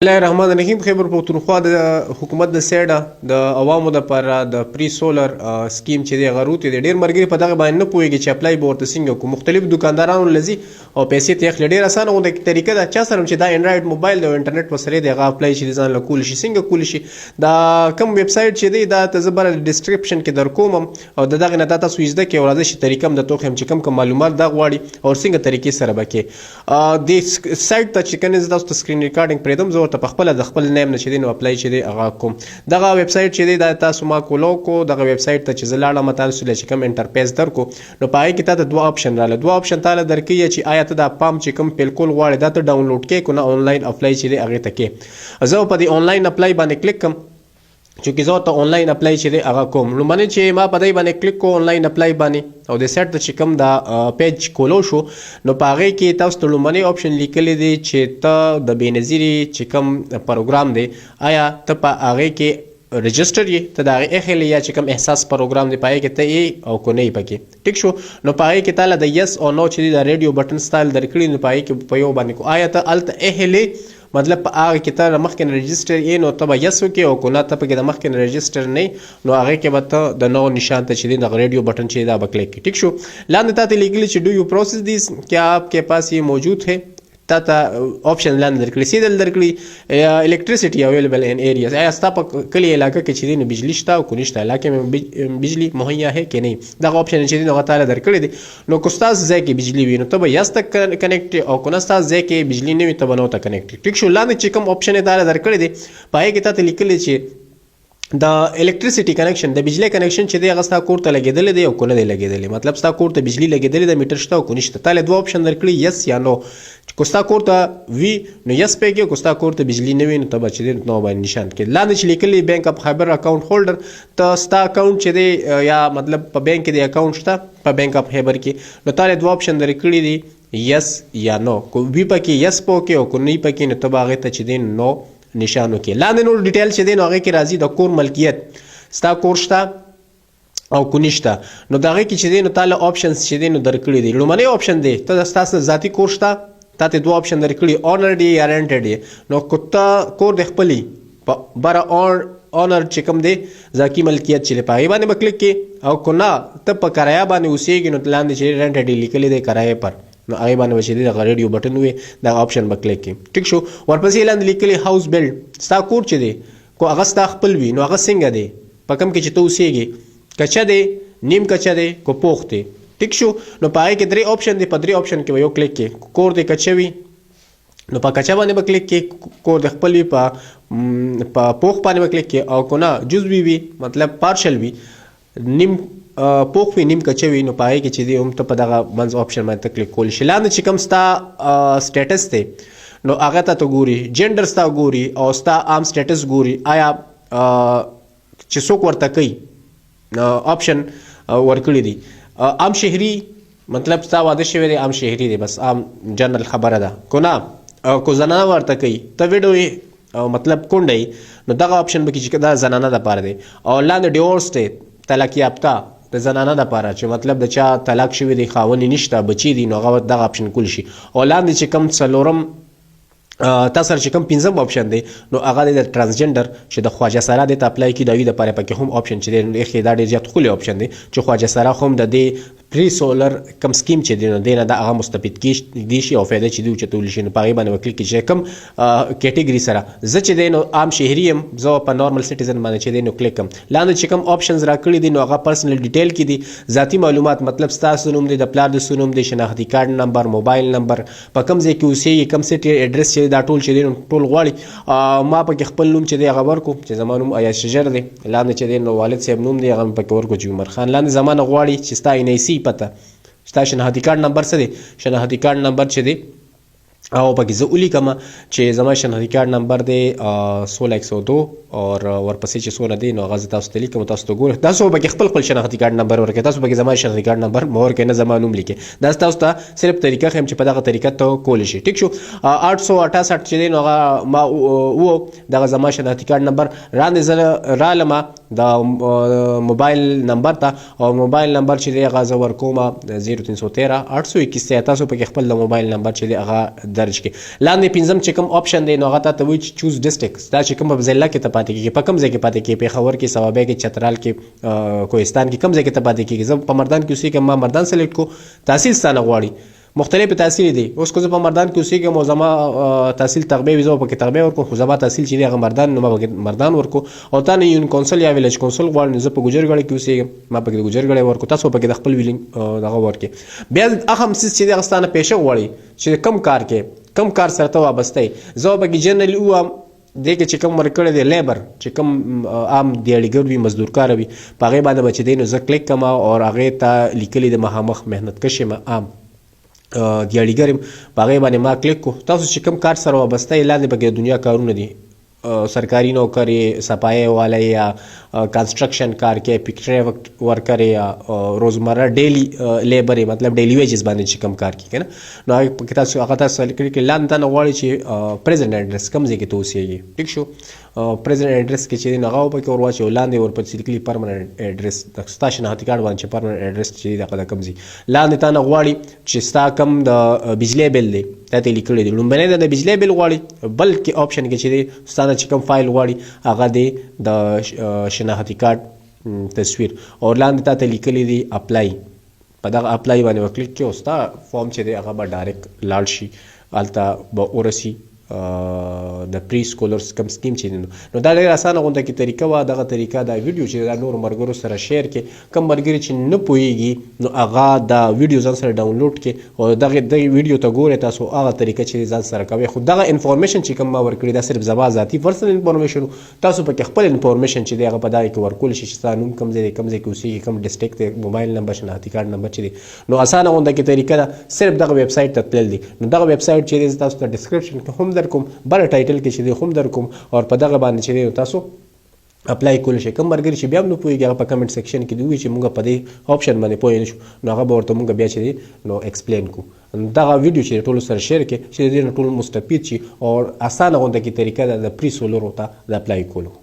الله الرحمن الرحیم. خیبر پښتونخوا د حکومت د سیډه د عوامو دپاره د پری سولر سکیم چې دی غروت دی ډیر مرګري په دغه باندې نه پوهیږي چې اپلای به ورته څنګه کو. مختلف دکاندارانو لذي او پیسې ته اخلي. ډیر اسانه غونډه طریقه ده چا سره چې دا انډرایډ موبایل د انټرنیټ په سره دی هغه اپلای شي ځان له کول شي څنګه کول شي. دا کوم ویب سایټ چې دی دا ته زبر ډسکرپشن کې در کوم او دغه نه تاسو یې کې ورته شي طریقه هم د توخم چې کوم معلومات دا غواړي او څنګه طریقې سره بکې د سایټ ته چې کنه تاسو ته سکرین ریکارډینګ پرېدم زه ورته په خپل د خپل نیم نه چې دی نو اپلای چې دی هغه کوم. دغه ویب سایټ چې دی دا تاسو ما کولو کو دغه ویب سایټ ته چې زه لاړم تاسو چې کوم انټرفیس درکو نو پای کې تاسو دوه آپشن رااله. دوه آپشن تاله درکې چې آیا ته د پام چې کوم بالکل غواړي دا ته ډاونلوډ کې کو نه آنلاین اپلای چې دی هغه ته کې زه په دې آنلاین اپلای باندې کلیک کوم چې زه ته آنلاین اپلای چې دی هغه کوم. نو باندې چې ما په دې باندې کلیک کو آنلاین اپلای باندې او د سیټ ته چې کوم دا پیج کولو شو نو په هغه کې تاسو ته لومړنی آپشن لیکلی دی چې ته د بېنظیري چې کوم پروګرام دی آیا ته په هغه کې رجسټر یې ته د هغې اخلي یا چې کوم احساس پروګرام دی په هغې کې ته یې او که نه یې پکې ټیک شو. نو په هغې کې تاله د یس او نو چې دی د ریډیو بټن سټایل درکړي نو په هغې کې په یو باندې کو آیا ته هلته اخلي مطلب په هغه کې ته مخکې نه رجسټر یې نو ته به یس وکړې او که نه ته پکې د مخکې نه رجسټر نه نو هغې کې به ته د نو نشان ته چې دی دغه ریډیو بټن چې دا به کلیک کړي ټیک شو. لاندې تا ته لیکلي چې ډو یو پروسیس دیس کیا آپ کے پاس یہ موجود ہے تا ته آپشن لاندې درکړي سیدل درکړي الکتریسټي اویلیبل ان ایریاز آیا ستا په کلي علاقه کې چې دی نو بجلی شته او که نشته علاقې مې بجلی مهیا ہے که نه دغه آپشن چې دی نو هغه تاله درکړی دی. نو که ستاسو ځای کې بجلی وي نو ته به یس ته کنیکټ او که نه ستاسو ځای کې بجلی نه وي ته به نو ته کنیکټ ټیک شو. لاندې چې کوم آپشن یې تاله درکړی دی په هغې کې تا ته لیکلی چې د الکتریسټي کنیکشن د بجلی کنیکشن چې دی هغه ستا کور ته لګېدلی دی او که نه دی لګېدلی مطلب ستا کور ته بجلی لګېدلی ده میټر شته او که نشته تاله دوه آپشن درکړي یس یا نو. که ستا کور ته وي نو یس پکې او که ستا کور ته بجلی نه وي نو ته به چې دی نو باندې نشان کړي. لاندې چې لیکلي بینک اف خیبر اکاونټ هولډر ته ستا اکاونټ چې دی یا مطلب په بینک کې د اکاونټ شته په بینک اف خیبر کې نو تاله دوه آپشن درکړي دي یس یا نو. که وي پکې یس پکې او که نه وي پکې نو ته به هغې ته چې دی نو نشانو کې. لاندې نور ډیټیل چې دی نو هغې کې راځي د کور ملکیت ستا کور شته او که نشته نو د هغې کې چې دی نو تاله آپشنز چې دی نو درکړي دي. لومړنی آپشن دی ته ستاسو ذاتي کور شته تا ته دوه آپشن درکړي اونر دی یا رینټډ دی. نو که ته کور د خپلي په بره اونر چې کوم دی ذاتي ملکیت چې دی په هغې باندې به کلیک کړي او که نه ته په کرایه باندې اوسېږي نو لاندې چې رینټډ دی لیکلی دی کرایې پر نو هغې باندې به چې دی دغه ریډیو بټن وي دغه آپشن به کلیک کړي ټیک شو. ورپسې لاندې لیکلي هاوس بلډ ستا کور چې دی کو هغه ستا خپل وي نو هغه څنګه دی په کوم کې چې ته اوسېږي کچه دی نیم کچه دی کو پوخ دی ټیک شو. نو په هغې کې درې آپشن دی په درې آپشن کې به یو کلیک کړي کور دی کچه وي نو په کچه باندې به کلیک کړي کور د خپل وي په پوخ باندې به کلیک کړي او که نه جزوي وي مطلب پارشل وي نیم پوخ وي نیم کچه وي نو په هغې کې چې دی هم ته په دغه منځ آپشن باندې ته کلیک کولی شي. لاندې چې کوم ستا سټیټس دی نو هغه ته ته ګوري جنډر ستا ګوري او ستا عام سټیټس ګوري آیا چې څوک ورته کوي آپشن ورکړي دي. عام شهري مطلب ستا واده شوی دی عام شهري دی بس عام جنرال خبره ده که نه که زنانه ورته کوي ته ویډو او مطلب کونډه نو دغه آپشن به کې چې دا زنانه دپاره دی. او لاندې ډیورس دی طلاق یافته د زنانه دپاره چې مطلب د چا طلاق شوی دی خاوند یې نشته بچي دي نو هغه دغه آپشن کولی شي. او لاندې چې کوم څلورم تا سره چې کوم پنځم آپشن دی نو هغه دی د ټرانسجنډر چې د خواجه سرا دی ته اپلای کړي د هغوی دپاره پکې هم آپشن چې دی نو ایښې دا ډېر زیات ښکلی آپشن دی چې خواجه سرا خو هم د دې پری سولر کم سکیم چې دی نو دی نه د هغه مستفید کیدی شي او فایده چې دی اوچتولی شي نو په هغې باندې به کلیک کړي چې کوم کیټګري سره زه چې دی نو عام شهري یم زه په نارمل سټیزن باندې چې دی نو کلیک کوم. لاندې چې کوم آپشنز راکړي دي نو هغه پرسنل ډیټیل کې دي ذاتي معلومات مطلب ستاسو نوم دی د پلار د سو نوم دی شناختي کارډ نمبر موبایل نمبر په کوم ځای کې اوسېږي کوم سټي ایډرس چې دا ټول چې دی نو ټول غواړي. ما پکې خپل نوم چې دی هغه ورکو چې زما نوم ایاز شجر دی. لاندې چې دی نو والد صاحب نوم دی هغه مې پکې ورکو چې عمر خان. لاندې زما نه غواړي چې ستا NIC پته ستا شناختي کارډ نمبر څه دی شناختي کارډ نمبر چې دی او پکې زه ولیکم چې زما شناختي کارډ نمبر دی 1602 اور ورپسې چې څونه دی نو هغه زه تاسو ته لیکم تاسو ته ګورئ. تاسو پکې خپل خپل شناختي کارډ نمبر ورکړئ تاسو پکې زما شناختي کارډ نمبر مه ورکړئ نه زما نوم لیکئ دا تاسو ته صرف طریقه ښیم چې په دغه طریقه ته کولی شي ټیک شو. 868 چې دی نو هغه ما دغه زما شناختي کارډ نمبر راندې زه رالم د موبایل نمبر ته او موبایل نمبر چې دی هغه زه ورکوم 0313 821 تاسو پکې خپل د موبایل نمبر چې دی هغه درج کړئ. لاندې پنځم چې کوم آپشن دی نو هغه ته وایي چې چوز ډسټرکټس، دا چې کوم په ضلع کې ته پاتې کېږي، په کوم ځای کې پاتې کېږي، پېښور کې، صوابۍ کې، چترال کې، کوهستان کې، کوم ځای کې ته پاتې کېږي. زه په مردان کې اوسېږم، ما مردان سلیکټ کو. تحصیل ستانه غواړي، مختلف تحصیل دي. اوس که زه په مردان کې اوسېږم او زما تحصیل تغبې وي، زه به پکې تغبې ورکوم، خو زما تحصیل چې دی هغه مردان، نو ما پکې مردان ورکو. او تا نه یون کونسل یا ویلیج کونسل غواړي، نو زه په ګوجرګړی کې اوسېږم، ما پکې د ګوجرګړی ورکو، تاسو پکې د خپل ویلینګ دغه ورکړئ. بیا اهم څیز چې دی هغه ستانه پیشه غواړي چې کم کار کې، کم کار سره ته وابسته یې. زه پکې جنرالي ووایم دې کې چې کوم ورکړی دی لیبر، چې کوم عام دیاړیګر وي، مزدور کار وي، په هغې باندې به چې دی نو زه کلیک کوم او هغې ته لیکلي د مخامخ محنت کش یم، عام دیاړیګر یم، په هغې باندې ما کلیک کو. تاسو چې کوم کار سره وابسته یې، لاندې پکې د دنیا کارونه دي، سرکاری نوکری، صفائی والا یا کنسٹرکشن کار کې، پکچر ورکر یا روزمره ډیلی لیبر، مطلب ډیلی ویجز باندې چې کوم کار کې کنه، نو هغه تاسو هغه تاسو لیکل کې لاندې نه غواړي چې پریزنت ایډرس کوم ځای کې ته اوسېږي. ټیک شو، پریزنت ایډرس کې چې هغه پکې ور واچو، لاندې ورپسې لیکلي پرمننت ایډرس، د ستا شناختی کارت باندې چې پرمننت ایډرس چې دغه کوم ځای لاندې تا نه غواړي چې ستا کوم د بجلی بل دی دا ته لیکلی دی. لومبنی د بجلی بل غواړي، بلکې آپشن کې چې دی ستا چې کوم فایل غواړي هغه دی د شناختی کارت تصویر، او لاندې تا ته لیکلی دی اپلای. په دغه اپلای باندې وکلیک کړئ او ستا فارم چې دی هغه به ډایرکټ لاړ شي، هلته به ورسي د پری سکولرز کوم سکیم چې دی. نو دا ډېره اسانه غونډه کې طریقه وه. دغه طریقه دا ویډیو چې دا نورو ملګرو سره شیر کړي، کوم ملګري چې نه پوهېږي نو هغه دا ویډیو ځان سره ډاونلوډ کړي او دغه ویډیو ته ګورئ تاسو هغه طریقه چې ځان سره کوئ. خو دغه انفارمیشن چې کوم ما ورکړي دا صرف زما ذاتي پرسنل انفارمیشن، تاسو پکې خپل انفارمیشن چې دی هغه په دغه کې ورکول شي، چې ستا نوم کوم ځای دی، کوم ځای کې اوسېږي، کوم ډسټرکټ دی، موبایل نمبر، شناختی کارت نمبر چې دی. نو اسانه غونډه کې طریقه ده، صرف دغه ویب سایټ ته تلل دي. نو دغه ویب سایټ چې دی تاسو ته ډسکرپشن کې هم درکوم، بل ټایټل کې چې دی هم درکوم، او په دغه باندې چې دی تاسو اپلای کولی شئ. کوم ملګري چې بیا هم نه پوهېږي هغه په کمنټ سیکشن کې دی وایي چې موږ په دې آپشن باندې پوه نه شو، نو هغه به ورته موږ بیا چې دی نو ایکسپلین کوو. دغه ویډیو چې ټولو سره شیر کړئ چې د دې نه ټول مستفید شي، او اسانه غونډه کې طریقه ده د پری سولر ته د اپلای کولو.